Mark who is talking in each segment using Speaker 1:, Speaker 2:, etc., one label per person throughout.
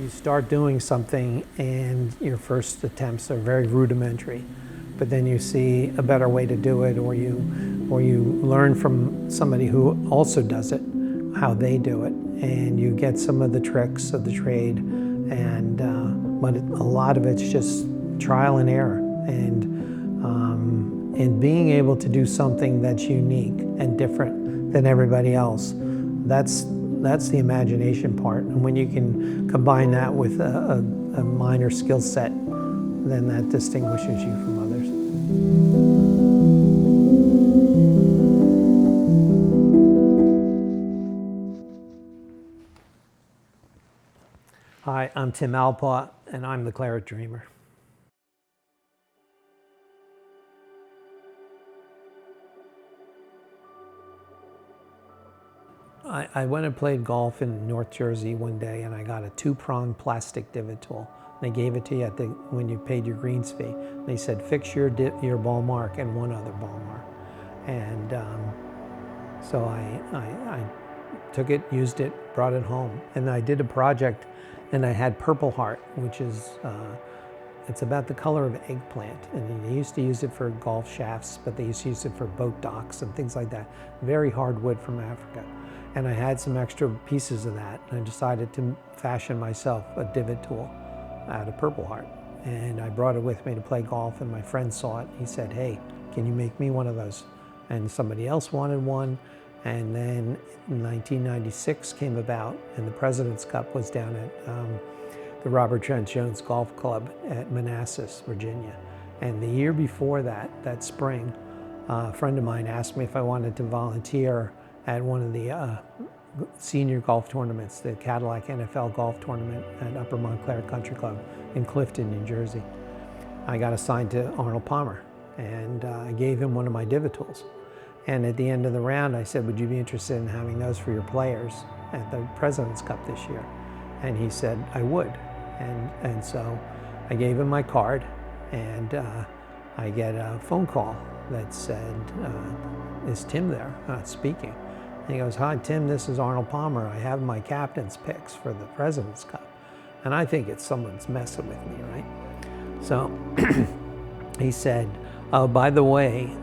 Speaker 1: You start doing something and your first attempts are very rudimentary, but then you see a better way to do it, or you learn from somebody who also does it, how they do it, and you get some of the tricks of the trade, and but a lot of it's just trial and error, and being able to do something that's unique and different than everybody else. That's the imagination part, and when you can combine that with a minor skill set, then that distinguishes you from others. Hi, I'm Tim Alpaugh, and I'm the Claret Dreamer. I went and played golf in North Jersey one day, and I got a 2-pronged plastic divot tool. They gave it to you when you paid your greens fee. They said, fix your ball mark and one other ball mark. And so I took it, used it, brought it home. And I did a project, and I had Purple Heart, which is, it's about the color of eggplant. And they used to use it for golf shafts, but they used to use it for boat docks and things like that. Very hard wood from Africa. And I had some extra pieces of that, and I decided to fashion myself a divot tool out of Purple Heart. And I brought it with me to play golf, and my friend saw it. He said, hey, can you make me one of those? And somebody else wanted one. And then 1996 came about, and the President's Cup was down at the Robert Trent Jones Golf Club at Manassas, Virginia. And the year before that spring, a friend of mine asked me if I wanted to volunteer at one of the senior golf tournaments, the Cadillac NFL golf tournament at Upper Montclair Country Club in Clifton, New Jersey. I got assigned to Arnold Palmer, and I gave him one of my divot tools. And at the end of the round, I said, would you be interested in having those for your players at the President's Cup this year? And he said, I would. And so I gave him my card, and I get a phone call that said, is Tim there speaking? And he goes, hi, Tim, this is Arnold Palmer. I have my captain's picks for the President's Cup. And I think it's someone's messing with me, right? So he said, oh, by the way,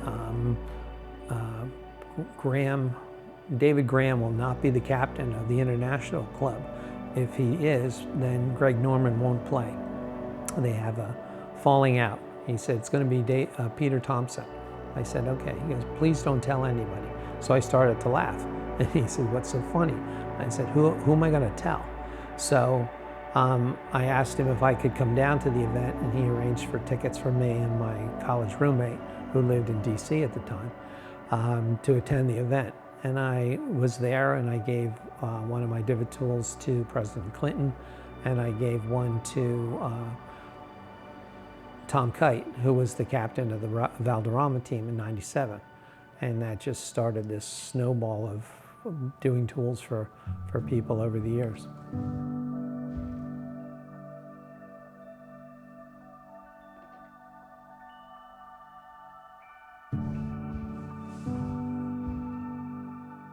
Speaker 1: David Graham will not be the captain of the International Club. If he is, then Greg Norman won't play. They have a falling out. He said, it's going to be Peter Thompson. I said, okay. He goes, please don't tell anybody. So I started to laugh. And he said, what's so funny? I said, who am I going to tell? So I asked him if I could come down to the event, and he arranged for tickets for me and my college roommate, who lived in DC at the time, to attend the event. And I was there, and I gave one of my divot tools to President Clinton, and I gave one to Tom Kite, who was the captain of the Valderrama team in '97. And that just started this snowball of doing tools for people over the years.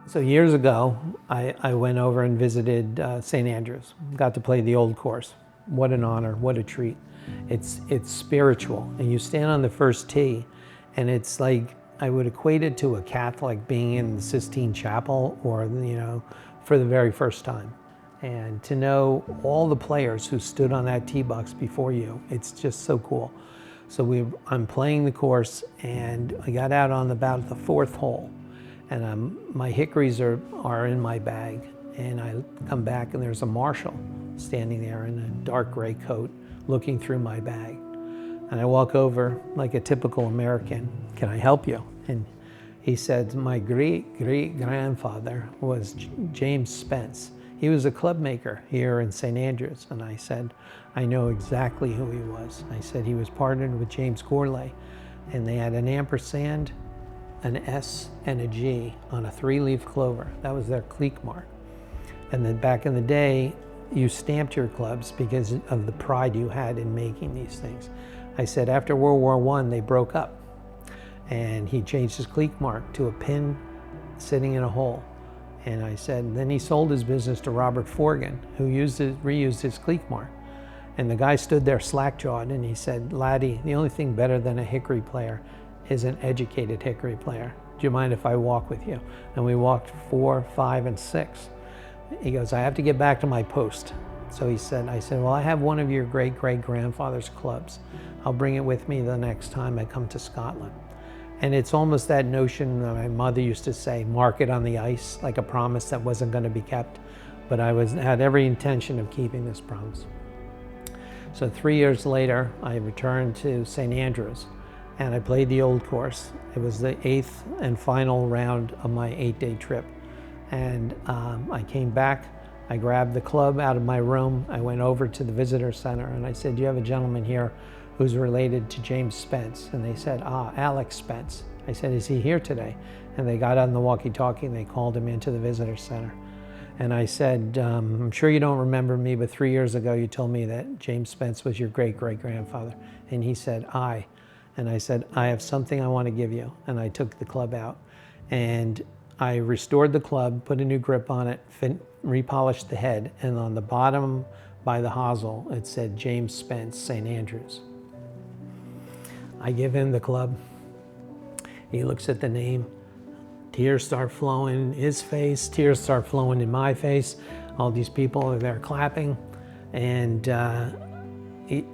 Speaker 1: So years ago, I went over and visited St. Andrews. Got to play the old course. What an honor, what a treat. It's spiritual, and you stand on the first tee, and it's like, I would equate it to a Catholic being in the Sistine Chapel, or, you know, for the very first time. And to know all the players who stood on that tee box before you, it's just so cool. So I'm playing the course, and I got out on about the 4th hole, and my hickories are in my bag, and I come back, and there's a marshal standing there in a dark gray coat looking through my bag. And I walk over like a typical American, can I help you? And he said, my great-great-grandfather was James Spence. He was a club maker here in St. Andrews. And I said, I know exactly who he was. I said, he was partnered with James Gourlay, and they had an ampersand, an S, and a G on a 3-leaf clover. That was their clique mark. And then back in the day, you stamped your clubs because of the pride you had in making these things. I said, after World War I, they broke up, and he changed his clique mark to a pin sitting in a hole. And I said, then he sold his business to Robert Forgan, who reused his cleek mark. And the guy stood there slack-jawed, and he said, laddie, the only thing better than a hickory player is an educated hickory player. Do you mind if I walk with you? And we walked 4, 5, and 6. He goes, I have to get back to my post. So I said, well, I have one of your great-great-grandfather's clubs. I'll bring it with me the next time I come to Scotland. And it's almost that notion that my mother used to say, mark it on the ice, like a promise that wasn't going to be kept. But I had every intention of keeping this promise. So 3 years later, I returned to St. Andrews, and I played the old course. It was the 8th and final round of my 8-day trip. And I came back, I grabbed the club out of my room, I went over to the visitor center, and I said, do you have a gentleman here who's related to James Spence? And they said, Alex Spence. I said, is he here today? And they got on the walkie-talkie and they called him into the visitor center. And I said, I'm sure you don't remember me, but 3 years ago you told me that James Spence was your great-great-grandfather. And he said, aye. And I said, I have something I want to give you. And I took the club out. And I restored the club, put a new grip on it, repolished the head, and on the bottom by the hosel, it said James Spence, St. Andrews. I give him the club. He looks at the name. Tears start flowing in his face. Tears start flowing in my face. All these people are there clapping, and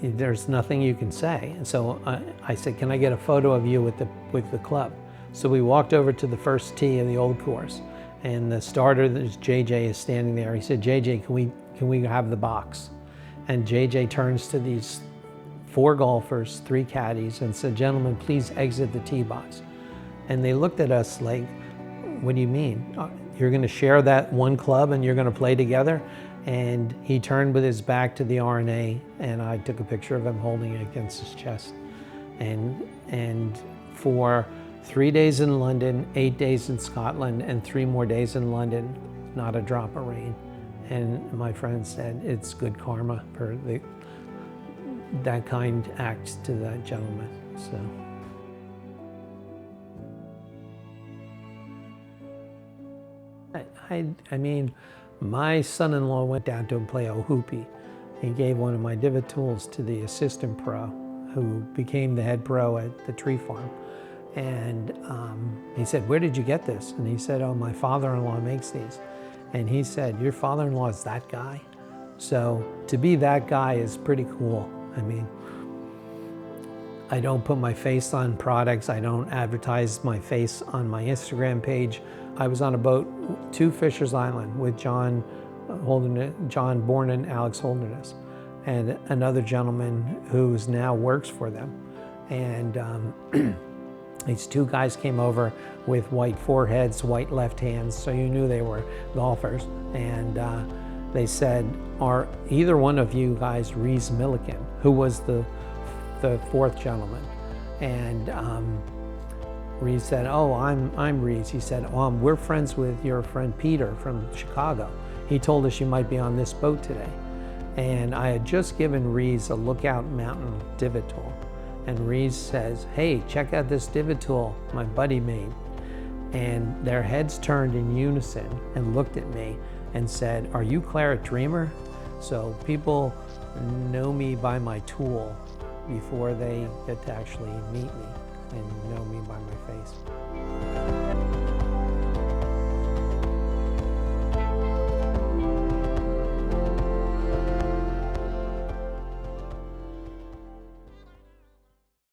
Speaker 1: there's nothing you can say. And so I said, can I get a photo of you with the club? So we walked over to the first tee of the old course, and the starter, JJ, is standing there. He said, JJ, can we have the box? And JJ turns to these 4 golfers, 3 caddies, and said, gentlemen, please exit the tee box. And they looked at us like, what do you mean? You're going to share that one club and you're going to play together? And he turned with his back to the R&A, and I took a picture of him holding it against his chest. And for 3 days in London, 8 days in Scotland, and 3 more days in London, not a drop of rain. And my friend said, it's good karma for that kind act to that gentleman. So. I mean, my son-in-law went down to play a hoopy. He gave one of my divot tools to the assistant pro, who became the head pro at the tree farm. And he said, where did you get this? And he said, oh, my father-in-law makes these. And he said, your father-in-law is that guy? So to be that guy is pretty cool. I mean, I don't put my face on products. I don't advertise my face on my Instagram page. I was on a boat to Fisher's Island with John Bourne and Alex Holderness, and another gentleman who now works for them. And these 2 guys came over with white foreheads, white left hands, so you knew they were golfers. And they said, are either one of you guys Rees Milliken, who was the 4th gentleman? And Rees said, oh, I'm Rees. He said, we're friends with your friend Peter from Chicago. He told us you might be on this boat today. And I had just given Rees a Lookout Mountain divot tool. And Rees says, hey, check out this divot tool my buddy made. And their heads turned in unison and looked at me and said, are you Claret Dreamer? So people know me by my tool before they get to actually meet me and know me by my face.